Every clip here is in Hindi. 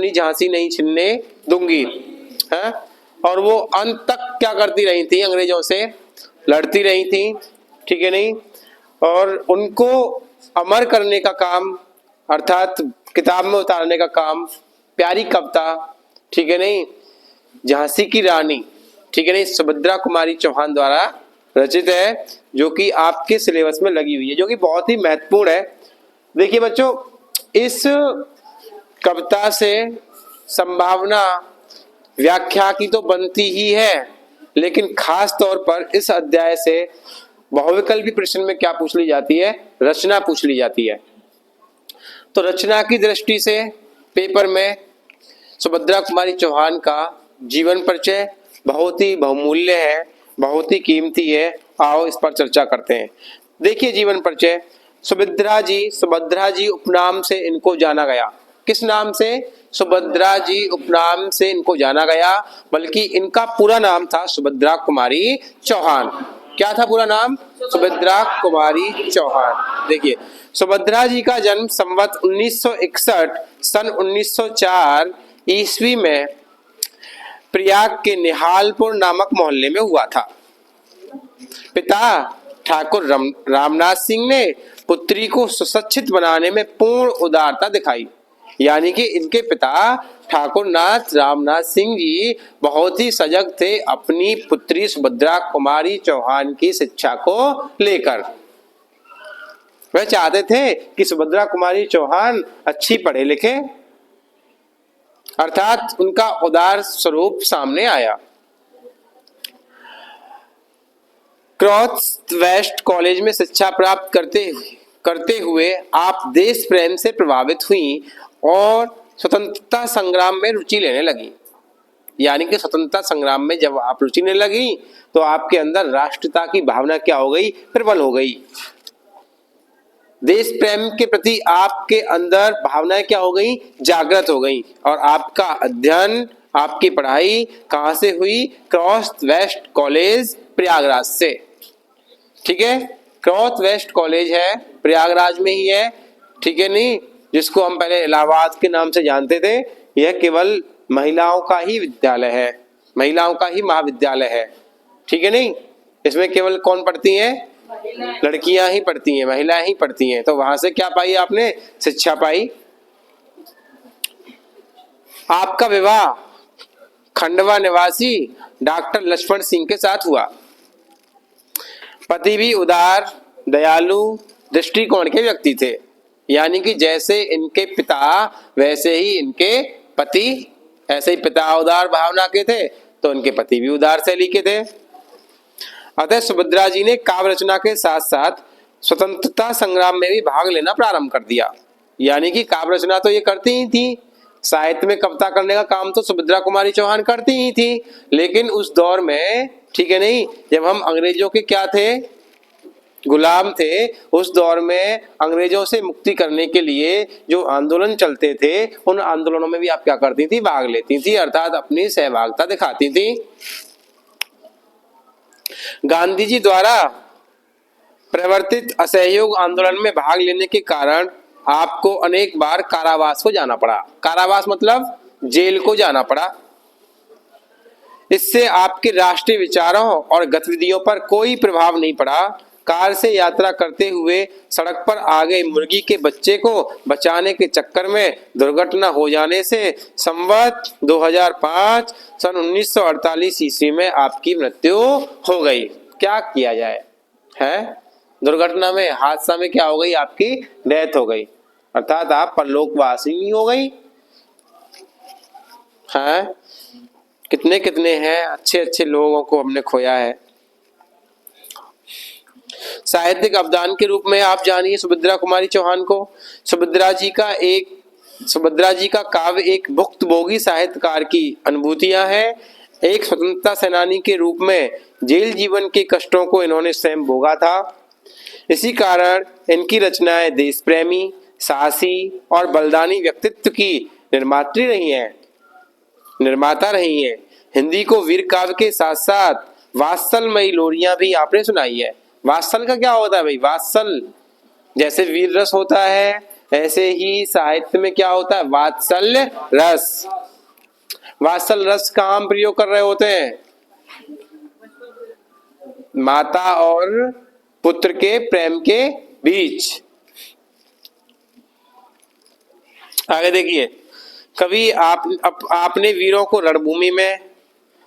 अपनी झांसी नहीं छिनने दूंगी, है। और वो अंत तक क्या करती रही थी, अंग्रेजों से लड़ती रही थी, ठीक है नहीं। और उनको अमर करने का काम, अर्थात किताब में उतारने का काम, प्यारी कविता, ठीक है नहीं, झांसी की रानी, ठीक है नहीं, सुभद्रा कुमारी चौहान द्वारा रचित है, जो कि आपके सिलेबस में लगी हुई है, जो कि बहुत ही महत्वपूर्ण है। देखिए बच्चों, इस कविता से संभावना व्याख्या की तो बनती ही है, लेकिन खास तौर पर इस अध्याय से बहुविकल्पी प्रश्न में क्या पूछ ली जाती है, रचना पूछ ली जाती है। तो रचना की दृष्टि से पेपर में सुभद्रा कुमारी चौहान का जीवन परिचय बहुत ही बहुमूल्य है, बहुत ही कीमती है। आओ इस पर चर्चा करते हैं। देखिए जीवन परिचय, सुभद्रा जी उपनाम से इनको जाना गया। किस नाम से? सुभद्रा जी उपनाम से इनको जाना गया, बल्कि इनका पूरा नाम था सुभद्रा कुमारी चौहान। क्या था पूरा नाम? सुभद्रा कुमारी चौहान। देखिए, सुभद्रा जी का जन्म संवत 1961 सन 1904 ईस्वी में प्रयाग के निहालपुर नामक मोहल्ले में हुआ था। पिता ठाकुर रामनाथ सिंह ने पुत्री को सुशिक्षित बनाने में पूर्ण उदारता दिखाई। यानी कि इनके पिता ठाकुर रामनाथ सिंह जी बहुत ही सजग थे अपनी पुत्री सुभद्रा कुमारी चौहान की शिक्षा को लेकर। वह चाहते थे कि सुभद्रा कुमारी चौहान अच्छी पढ़े लिखे, अर्थात उनका उदार स्वरूप सामने आया। क्रॉस वेस्ट कॉलेज में शिक्षा प्राप्त करते हुए आप देश प्रेम से प्रभावित हुई और स्वतंत्रता संग्राम में रुचि लेने लगी। यानी कि स्वतंत्रता संग्राम में जब आप रुचि लेने लगी तो आपके अंदर राष्ट्रीयता की भावना क्या हो गई? प्रबल हो गई। देश प्रेम के प्रति आपके अंदर भावनाएं क्या हो गई? जागृत हो गई। और आपका अध्ययन, आपकी पढ़ाई कहां से हुई? क्रॉस वेस्ट कॉलेज प्रयागराज से। ठीक है, क्रॉस वेस्ट कॉलेज है, प्रयागराज में ही है, ठीक है नहीं, जिसको हम पहले इलाहाबाद के नाम से जानते थे। यह केवल महिलाओं का ही विद्यालय है, महिलाओं का ही महाविद्यालय है, ठीक है नहीं। इसमें केवल कौन पढ़ती हैं? लड़कियां ही पढ़ती हैं, महिलाएं ही पढ़ती हैं। तो वहां से क्या पाई आपने? शिक्षा पाई। आपका विवाह खंडवा निवासी डॉक्टर लक्ष्मण सिंह के साथ हुआ। पति भी उदार, दयालु दृष्टिकोण के व्यक्ति थे। यानी कि जैसे इनके पिता वैसे ही इनके पति, ऐसे ही पिता उदार भावना के थे तो इनके पति भी उदार शैली के थे। अतः सुभद्रा जी ने काव्य रचना के साथ साथ स्वतंत्रता संग्राम में भी भाग लेना प्रारंभ कर दिया। यानी कि काव्य रचना तो ये करती ही थी, साहित्य में कविता करने का काम तो सुभद्रा कुमारी चौहान करती ही थी, लेकिन उस दौर में, ठीक है नहीं, जब हम अंग्रेजों के क्या थे? गुलाम थे। उस दौर में अंग्रेजों से मुक्ति करने के लिए जो आंदोलन चलते थे, उन आंदोलनों में भी आप क्या करती थी? भाग लेती थी, अर्थात अपनी सहभागिता दिखाती थी। गांधी जी द्वारा प्रवर्तित असहयोग आंदोलन में भाग लेने के कारण आपको अनेक बार कारावास को जाना पड़ा। कारावास मतलब जेल को जाना पड़ा। इससे आपके राष्ट्रीय विचारों और गतिविधियों पर कोई प्रभाव नहीं पड़ा। कार से यात्रा करते हुए सड़क पर आ गए मुर्गी के बच्चे को बचाने के चक्कर में दुर्घटना हो जाने से संवत 2005 सन 1948 ईस्वी में आपकी मृत्यु हो गई। क्या किया जाए, है? दुर्घटना में, हादसा में क्या हो गई? आपकी डेथ हो गई, अर्थात आप परलोकवासी हो गई। हैं? कितने कितने हैं अच्छे अच्छे लोगों को हमने खोया है। साहित्यिक अवदान के रूप में आप जानिए सुभद्रा कुमारी चौहान को। सुभद्रा जी का काव्य एक भुक्तभोगी साहित्यकार की अनुभूतियां हैं। एक स्वतंत्रता सेनानी के रूप में जेल जीवन के कष्टों को इन्होंने स्वयं भोगा था। इसी कारण इनकी रचनाएं देश प्रेमी, साहसी और बलिदानी व्यक्तित्व की निर्माता रही हैं। हिंदी को वीर काव्य के साथ साथ वात्सलमयी लोरियां भी आपने सुनाई है। वात्सल का क्या होता है भाई? वात्सल जैसे वीर रस होता है, ऐसे ही साहित्य में क्या होता है, वात्सल्य रस। वात्सल्य रस का हम प्रयोग कर रहे होते हैं माता और पुत्र के प्रेम के बीच। आगे देखिए, कभी आपने वीरों को रणभूमि में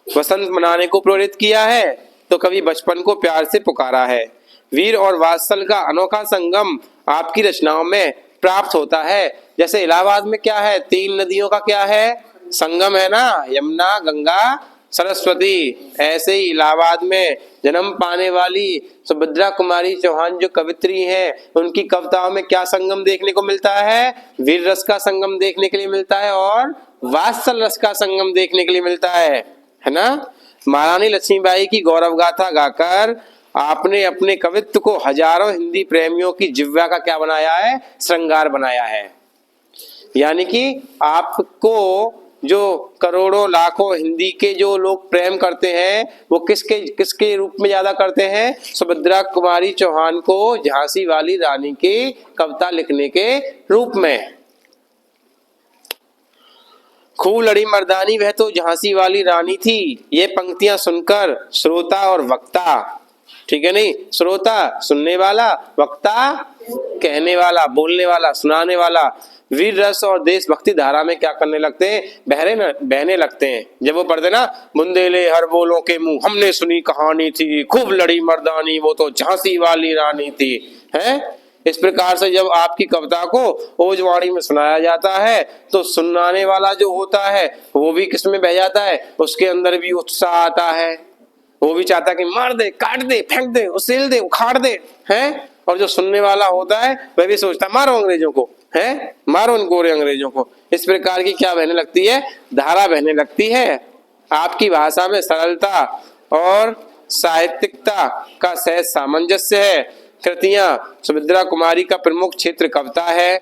वसंत मनाने को प्रेरित किया है, तो कभी बचपन को प्यार से पुकारा है। वीर और वात्सल का अनोखा संगम आपकी रचनाओं में प्राप्त होता है। जैसे इलाहाबाद में क्या है, 3 नदियों का क्या है, संगम है ना, यमुना गंगा सरस्वती। ऐसे ही इलाहाबाद में जन्म पाने वाली सुभद्रा कुमारी चौहान जो कवित्री हैं, उनकी कविताओं में क्या संगम देखने को मिलता है, वीर रस का संगम देखने के लिए मिलता है और वात्सल रस का संगम देखने के लिए मिलता है ना। महारानी लक्ष्मीबाई की गौरव गाथा गाकर आपने अपने कवित्व को हजारों हिंदी प्रेमियों की जिह्वा का क्या बनाया है, श्रृंगार बनाया है। यानी कि आपको जो करोड़ों लाखों हिंदी के जो लोग प्रेम करते हैं, वो किसके रूप में ज्यादा करते हैं, सुभद्रा कुमारी चौहान को झांसी वाली रानी की कविता लिखने के रूप में। खूब लड़ी मर्दानी वह तो झांसी वाली रानी थी, ये पंक्तियां सुनकर श्रोता और वक्ता, ठीक है नहीं, श्रोता सुनने वाला, वक्ता कहने वाला, बोलने वाला, सुनाने वाला, वीर रस और देशभक्ति धारा में क्या करने लगते हैं, बहने लगते हैं। जब वो पढ़ते ना, बुंदेले हर बोलों के मुंह हमने सुनी कहानी थी, खूब लड़ी मर्दानी वो तो झांसी वाली रानी थी, है। इस प्रकार से जब आपकी कविता को ओजवाणी में सुनाया जाता है, तो सुनाने वाला जो होता है वो भी किसमें बह जाता है, उसके अंदर भी उत्साह आता है, वो भी चाहता है कि मार दे, काट दे, फेंक दे, उसेल दे, उखाड़ दे, हैं। और जो सुनने वाला होता है वह भी सोचता है मारो अंग्रेजों को, हैं, मारो उन गोरे अंग्रेजों को। इस प्रकार की क्या बहने लगती है, धारा बहने लगती है। आपकी भाषा में सरलता और साहित्यिकता का सहज सामंजस्य है। कृतियां सुभद्रा कुमारी का प्रमुख क्षेत्र कविता है।